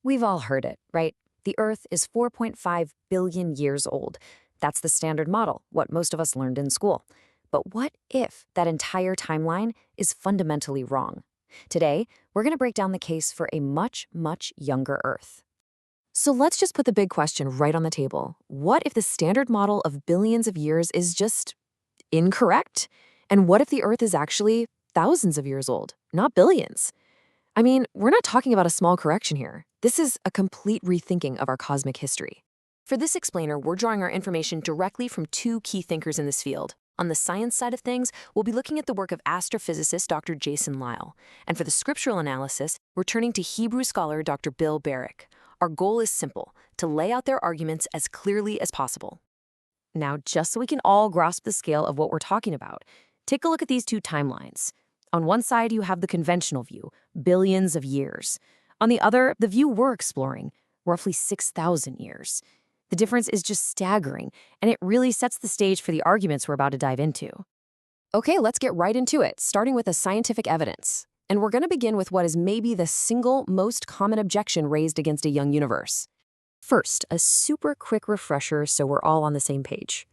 We've all heard it, right? The Earth is 4.5 billion years old. That's the standard model, what most of us learned in school. But what if that entire timeline is fundamentally wrong? Today, we're going to break down the case for a much, much younger Earth. So let's just put the big question right on the table. What if the standard model of billions of years is just incorrect? And what if the Earth is actually thousands of years old, not billions? I mean, we're not talking about a small correction here. This is a complete rethinking of our cosmic history. For this explainer, we're drawing our information directly from two key thinkers in this field. On the science side of things, we'll be looking at the work of astrophysicist Dr. Jason Lisle. And for the scriptural analysis, we're turning to Hebrew scholar Dr. Bill Barrick. Our goal is simple, to lay out their arguments as clearly as possible. Now, just so we can all grasp the scale of what we're talking about, take a look at these two timelines. On one side, you have the conventional view, billions of years. On the other, the view we're exploring, roughly 6,000 years. The difference is just staggering, and it really sets the stage for the arguments we're about to dive into. Okay, let's get right into it, starting with the scientific evidence. And we're going to begin with what is maybe the single most common objection raised against a young universe. First, a super quick refresher so we're all on the same page.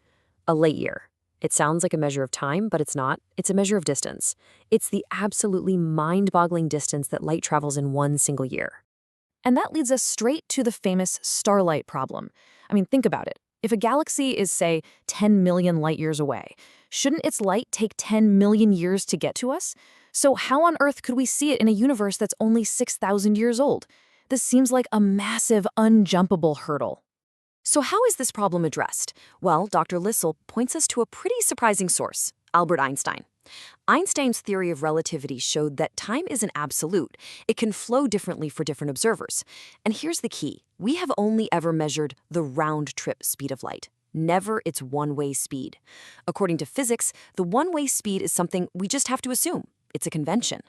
A light year. It sounds like a measure of time, but it's not. It's a measure of distance. It's the absolutely mind-boggling distance that light travels in one single year. And that leads us straight to the famous starlight problem. I mean, think about it. If a galaxy is, say, 10 million light years away, shouldn't its light take 10 million years to get to us? So how on Earth could we see it in a universe that's only 6,000 years old? This seems like a massive, unjumpable hurdle. So how is this problem addressed? Well, Dr. Lisle points us to a pretty surprising source, Albert Einstein. Einstein's theory of relativity showed that time isn't absolute. It can flow differently for different observers. And here's the key. We have only ever measured the round-trip speed of light, never its one-way speed. According to physics, the one-way speed is something we just have to assume. It's a convention.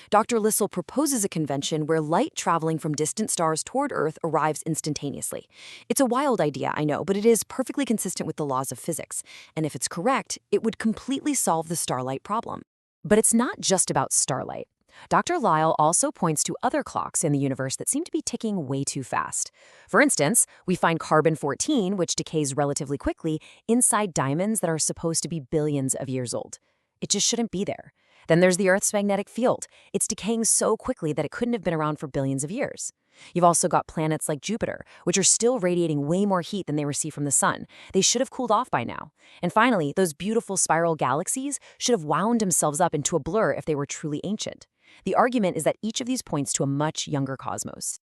Dr. Lisle proposes a convention where light traveling from distant stars toward Earth arrives instantaneously. It's a wild idea, I know, but it is perfectly consistent with the laws of physics. And if it's correct, it would completely solve the starlight problem. But it's not just about starlight. Dr. Lisle also points to other clocks in the universe that seem to be ticking way too fast. For instance, we find carbon-14, which decays relatively quickly, inside diamonds that are supposed to be billions of years old. It just shouldn't be there. Then there's the Earth's magnetic field. It's decaying so quickly that it couldn't have been around for billions of years. You've also got planets like Jupiter, which are still radiating way more heat than they receive from the sun. They should have cooled off by now. And finally, those beautiful spiral galaxies should have wound themselves up into a blur if they were truly ancient. The argument is that each of these points to a much younger cosmos.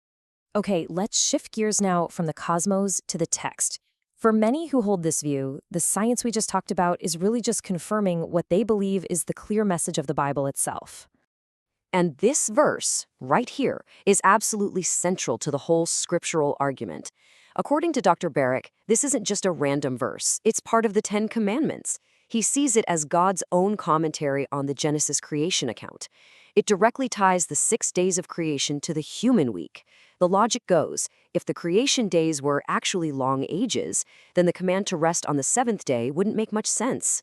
Okay, let's shift gears now from the cosmos to the text. For many who hold this view, the science we just talked about is really just confirming what they believe is the clear message of the Bible itself. And this verse, right here, is absolutely central to the whole scriptural argument. According to Dr. Barrick, this isn't just a random verse, it's part of the Ten Commandments. He sees it as God's own commentary on the Genesis creation account. It directly ties the 6 days of creation to the human week. The logic goes, if the creation days were actually long ages, then the command to rest on the 7th day wouldn't make much sense.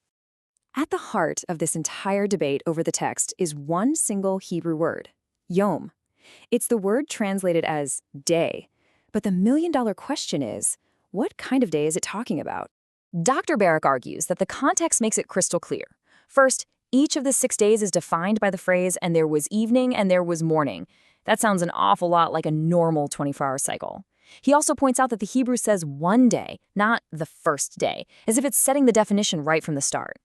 At the heart of this entire debate over the text is one single Hebrew word, yom. It's the word translated as day. But the million-dollar question is, what kind of day is it talking about? Dr. Barrick argues that the context makes it crystal clear. First, each of the 6 days is defined by the phrase, and there was evening and there was morning. That sounds an awful lot like a normal 24-hour cycle. He also points out that the Hebrew says one day, not the first day, as if it's setting the definition right from the start.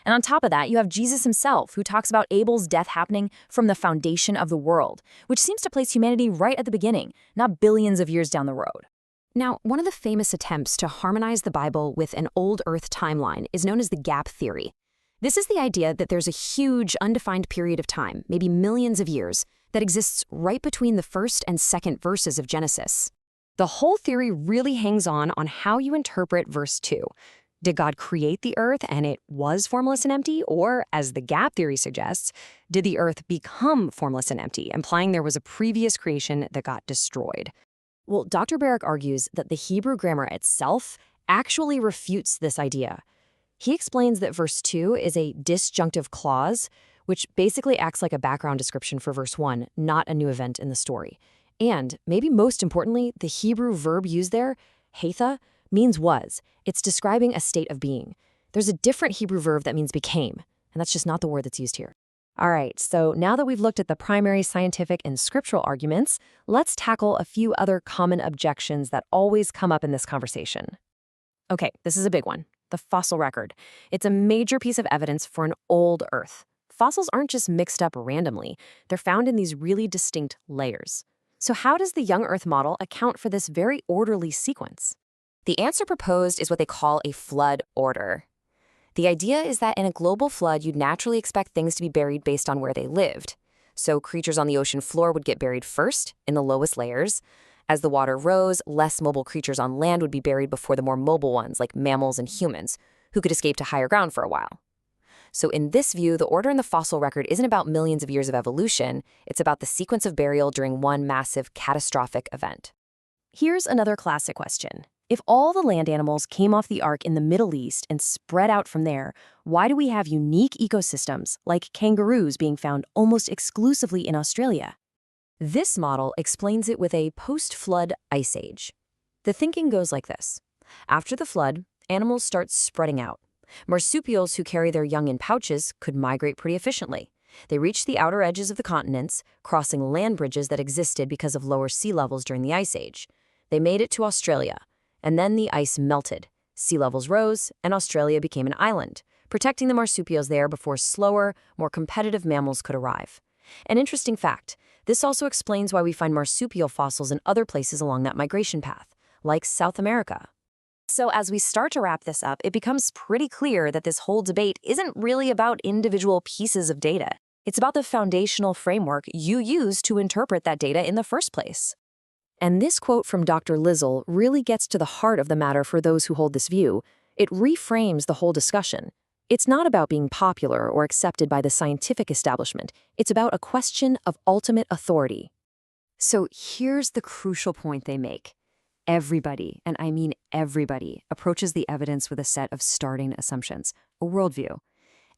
And on top of that, you have Jesus himself, who talks about Abel's death happening from the foundation of the world, which seems to place humanity right at the beginning, not billions of years down the road. Now, one of the famous attempts to harmonize the Bible with an old Earth timeline is known as the gap theory. This is the idea that there's a huge, undefined period of time, maybe millions of years, that exists right between the first and second verses of Genesis. The whole theory really hangs on how you interpret verse 2. Did God create the earth and it was formless and empty? Or, as the gap theory suggests, did the earth become formless and empty, implying there was a previous creation that got destroyed? Well, Dr. Barrick argues that the Hebrew grammar itself actually refutes this idea. He explains that verse 2 is a disjunctive clause, which basically acts like a background description for verse 1, not a new event in the story. And, maybe most importantly, the Hebrew verb used there, hatha, means was. It's describing a state of being. There's a different Hebrew verb that means became, and that's just not the word that's used here. All right, so now that we've looked at the primary scientific and scriptural arguments, let's tackle a few other common objections that always come up in this conversation. Okay, this is a big one. The fossil record. It's a major piece of evidence for an old Earth. Fossils aren't just mixed up randomly. They're found in these really distinct layers. So how does the young Earth model account for this very orderly sequence? The answer proposed is what they call a flood order. The idea is that in a global flood, you'd naturally expect things to be buried based on where they lived. So creatures on the ocean floor would get buried first, in the lowest layers. As the water rose, less mobile creatures on land would be buried before the more mobile ones, like mammals and humans, who could escape to higher ground for a while. So in this view, the order in the fossil record isn't about millions of years of evolution, it's about the sequence of burial during one massive catastrophic event. Here's another classic question. If all the land animals came off the ark in the Middle East and spread out from there, why do we have unique ecosystems, like kangaroos being found almost exclusively in Australia? This model explains it with a post-flood ice age. The thinking goes like this. After the flood, animals start spreading out. Marsupials who carry their young in pouches could migrate pretty efficiently. They reached the outer edges of the continents, crossing land bridges that existed because of lower sea levels during the Ice Age. They made it to Australia, and then the ice melted. Sea levels rose, and Australia became an island, protecting the marsupials there before slower, more competitive mammals could arrive. An interesting fact, this also explains why we find marsupial fossils in other places along that migration path, like South America. So as we start to wrap this up, it becomes pretty clear that this whole debate isn't really about individual pieces of data. It's about the foundational framework you use to interpret that data in the first place. And this quote from Dr. Lizzle really gets to the heart of the matter for those who hold this view. It reframes the whole discussion. It's not about being popular or accepted by the scientific establishment. It's about a question of ultimate authority. So here's the crucial point they make. Everybody, and I mean everybody, approaches the evidence with a set of starting assumptions, a worldview.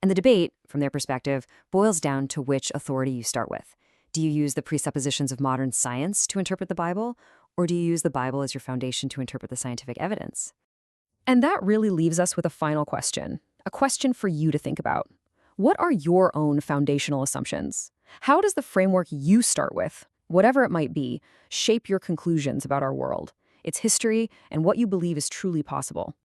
And the debate, from their perspective, boils down to which authority you start with. Do you use the presuppositions of modern science to interpret the Bible, or do you use the Bible as your foundation to interpret the scientific evidence? And that really leaves us with a final question, a question for you to think about. What are your own foundational assumptions? How does the framework you start with, whatever it might be, shape your conclusions about our world, its history, and what you believe is truly possible?